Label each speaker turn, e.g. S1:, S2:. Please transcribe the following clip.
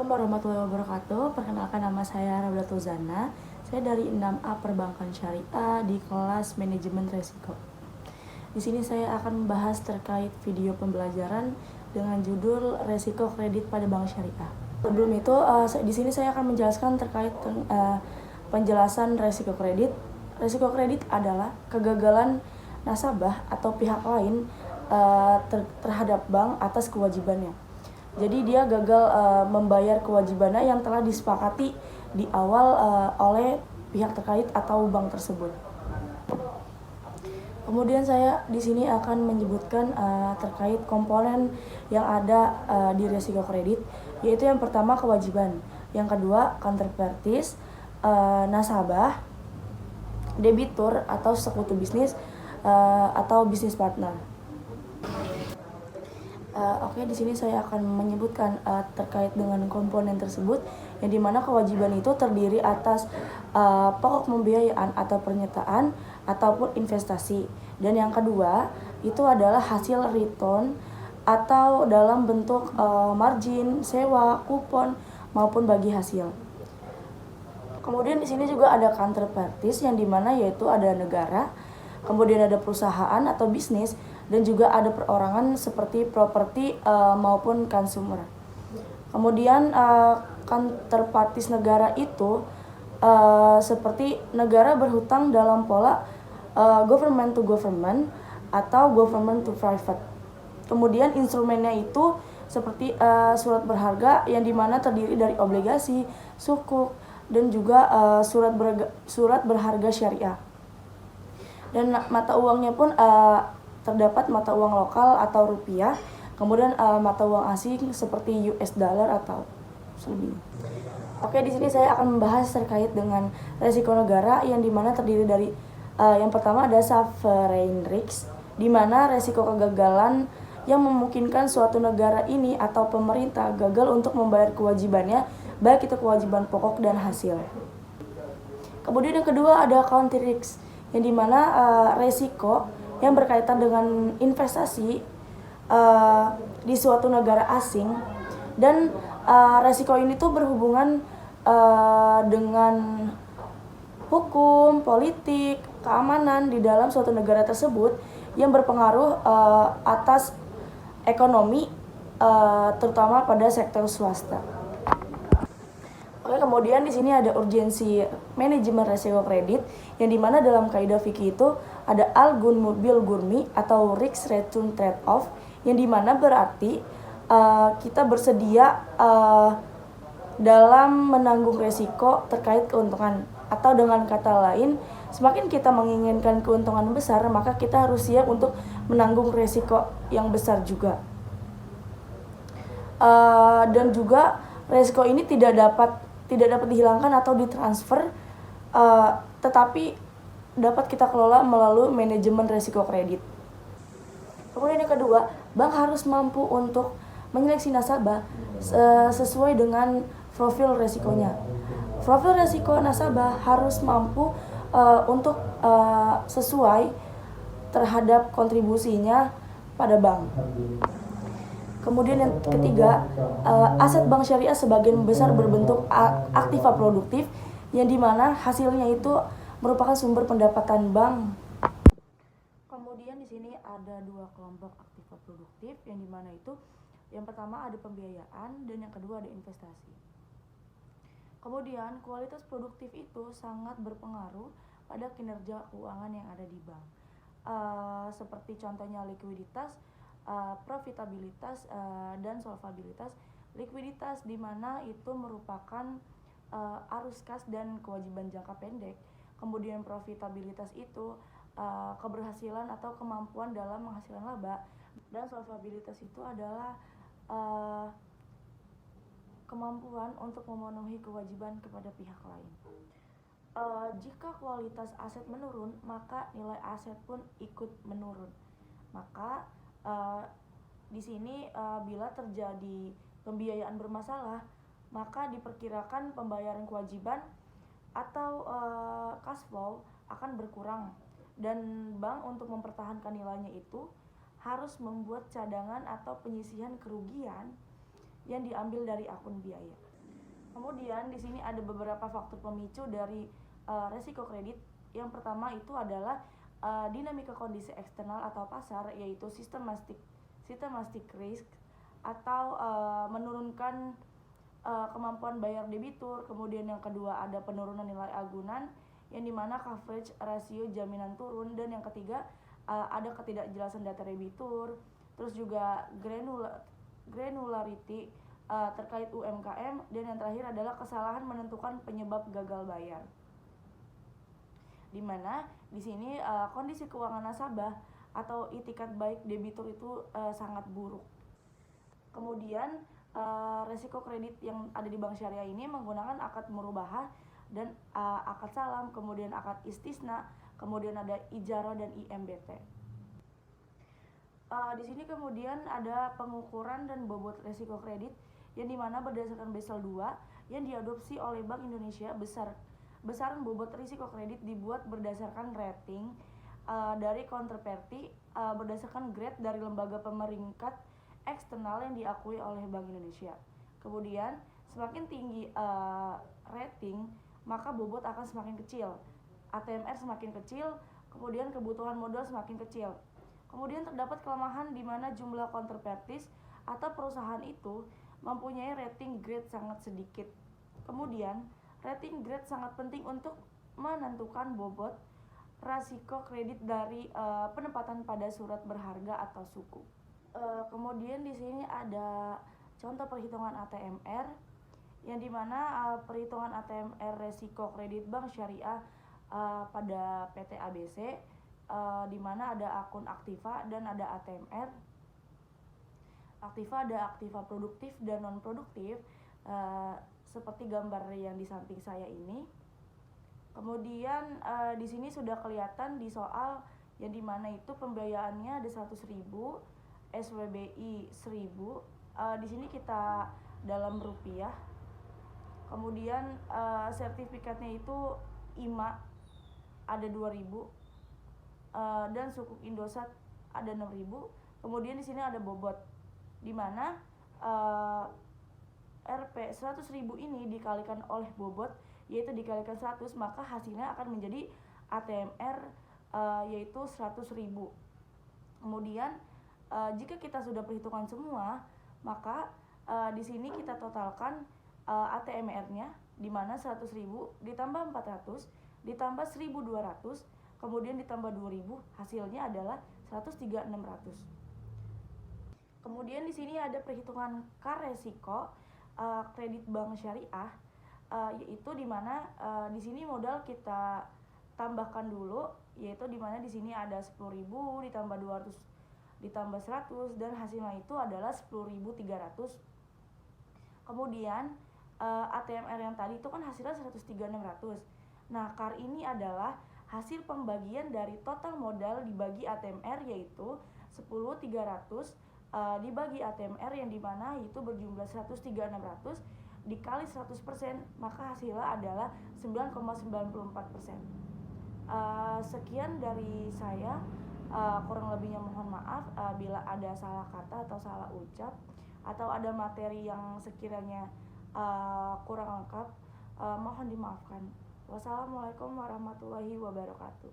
S1: Assalamualaikum warahmatullahi wabarakatuh. Perkenalkan, nama saya Raudatul Zana. Saya dari 6A Perbankan Syariah di kelas Manajemen Resiko. Di sini saya akan membahas terkait video pembelajaran dengan judul Resiko Kredit pada Bank Syariah. Sebelum itu, di sini saya akan menjelaskan terkait penjelasan resiko kredit. Resiko kredit adalah kegagalan nasabah atau pihak lain terhadap bank atas kewajibannya. Jadi dia gagal membayar kewajibannya yang telah disepakati di awal oleh pihak terkait atau bank tersebut. Kemudian saya di sini akan menyebutkan terkait komponen yang ada di resiko kredit, yaitu yang pertama kewajiban, yang kedua counterparties, nasabah, debitur atau sekutu bisnis atau bisnis partner. Oke, di sini saya akan menyebutkan terkait dengan komponen tersebut, yang dimana kewajiban itu terdiri atas pokok pembiayaan atau pernyataan ataupun investasi, dan yang kedua itu adalah hasil return atau dalam bentuk margin, sewa, kupon maupun bagi hasil. Kemudian di sini juga ada counterparties, yang dimana yaitu ada negara, kemudian ada perusahaan atau bisnis, dan juga ada perorangan seperti properti maupun consumer. Kemudian counterparties negara itu seperti negara berhutang dalam pola government to government atau government to private. Kemudian instrumennya itu seperti surat berharga, yang dimana terdiri dari obligasi, sukuk, dan juga surat berharga syariah. Dan mata uangnya pun terdapat mata uang lokal atau rupiah, kemudian mata uang asing seperti US dollar atau selebihnya. Oke, di sini saya akan membahas terkait dengan resiko negara, yang dimana terdiri dari yang pertama ada sovereign risk, di mana resiko kegagalan yang memungkinkan suatu negara ini atau pemerintah gagal untuk membayar kewajibannya, baik itu kewajiban pokok dan hasil. Kemudian yang kedua ada country risk, yang dimana resiko yang berkaitan dengan investasi di suatu negara asing, dan resiko ini tuh berhubungan dengan hukum, politik, keamanan di dalam suatu negara tersebut yang berpengaruh atas ekonomi, terutama pada sektor swasta. Oke, kemudian di sini ada urgensi manajemen resiko kredit, yang dimana dalam kaidah fikih itu ada al-gun bil gurmi atau risk return trade off, yang dimana berarti kita bersedia dalam menanggung resiko terkait keuntungan, atau dengan kata lain, semakin kita menginginkan keuntungan besar, maka kita harus siap untuk menanggung resiko yang besar juga. Dan juga resiko ini tidak dapat dihilangkan atau ditransfer, tetapi dapat kita kelola melalui manajemen resiko kredit. Kemudian yang kedua, bank harus mampu untuk menyeleksi nasabah sesuai dengan profil resikonya. Profil resiko nasabah harus mampu untuk sesuai terhadap kontribusinya pada bank. Kemudian yang ketiga, aset bank syariah sebagian besar berbentuk aktiva produktif, yang dimana hasilnya itu merupakan sumber pendapatan bank. Kemudian di sini ada dua kelompok aktiva produktif, yang dimana itu yang pertama ada pembiayaan, dan yang kedua ada investasi. Kemudian kualitas produktif itu sangat berpengaruh pada kinerja keuangan yang ada di bank. Seperti contohnya likuiditas, profitabilitas, dan solvabilitas. Likuiditas di mana itu merupakan arus kas dan kewajiban jangka pendek. Kemudian profitabilitas itu keberhasilan atau kemampuan dalam menghasilkan laba, dan solvabilitas itu adalah kemampuan untuk memenuhi kewajiban kepada pihak lain. Jika kualitas aset menurun, maka nilai aset pun ikut menurun. Maka di sini bila terjadi pembiayaan bermasalah, maka diperkirakan pembayaran kewajiban atau cash flow akan berkurang, dan bank untuk mempertahankan nilainya itu harus membuat cadangan atau penyisihan kerugian yang diambil dari akun biaya. Kemudian di sini ada beberapa faktor pemicu dari resiko kredit. Yang pertama itu adalah dinamika kondisi eksternal atau pasar, yaitu systematic risk atau menurunkan kemampuan bayar debitur. Kemudian yang kedua ada penurunan nilai agunan yang dimana coverage rasio jaminan turun, dan yang ketiga ada ketidakjelasan data debitur. Terus juga granularity terkait UMKM, dan yang terakhir adalah kesalahan menentukan penyebab gagal bayar. Di mana di sini kondisi keuangan nasabah atau itikat baik debitur itu sangat buruk. Kemudian resiko kredit yang ada di bank syariah ini menggunakan akad murabahah dan akad salam, kemudian akad istisna, kemudian ada ijarah dan IMBT. Di sini kemudian ada pengukuran dan bobot resiko kredit yang dimana berdasarkan Basel II yang diadopsi oleh Bank Indonesia. Besaran bobot risiko kredit dibuat berdasarkan rating dari counterparty berdasarkan grade dari lembaga pemeringkat eksternal yang diakui oleh Bank Indonesia. Kemudian semakin tinggi rating, maka bobot akan semakin kecil, ATMR semakin kecil, kemudian kebutuhan modal semakin kecil. Kemudian terdapat kelemahan di mana jumlah counterparties atau perusahaan itu mempunyai rating grade sangat sedikit. Kemudian rating grade sangat penting untuk menentukan bobot risiko kredit dari penempatan pada surat berharga atau suku. Kemudian di sini ada contoh perhitungan ATMR yang dimana perhitungan ATMR resiko kredit bank syariah pada PT ABC, di mana ada akun aktiva dan ada ATMR. Aktiva ada aktiva produktif dan non produktif, seperti gambar yang di samping saya ini. Kemudian di sini sudah kelihatan di soal yang dimana itu pembiayaannya ada 100.000, SWBI 1.000. Di sini kita dalam rupiah. Kemudian sertifikatnya itu IMA ada 2.000, dan sukuk Indosat ada 6.000. Kemudian di sini ada bobot, di mana Rp 100.000 ini dikalikan oleh bobot, yaitu dikalikan 100, maka hasilnya akan menjadi ATMR yaitu 100.000. Kemudian jika kita sudah perhitungan semua, maka di sini kita totalkan ATMR-nya, di mana 100.000 ditambah 400 ditambah 1.200 kemudian ditambah 2.000, hasilnya adalah 103.600. Kemudian di sini ada perhitungan KAR resiko kredit bank syariah, yaitu di mana di sini modal kita tambahkan dulu, yaitu di mana di sini ada 10.000 ditambah 200 ditambah 100, dan hasilnya itu adalah 10.300. Kemudian ATMR yang tadi itu kan hasilnya 103.600. Nah, KAR ini adalah hasil pembagian dari total modal dibagi ATMR, yaitu 10.300 dibagi ATMR yang dimana itu berjumlah 103.600 dikali 100%, maka hasilnya adalah 9,94%. Sekian dari saya, kurang lebihnya mohon maaf bila ada salah kata atau salah ucap atau ada materi yang sekiranya kurang lengkap, mohon dimaafkan. Wassalamualaikum warahmatullahi wabarakatuh.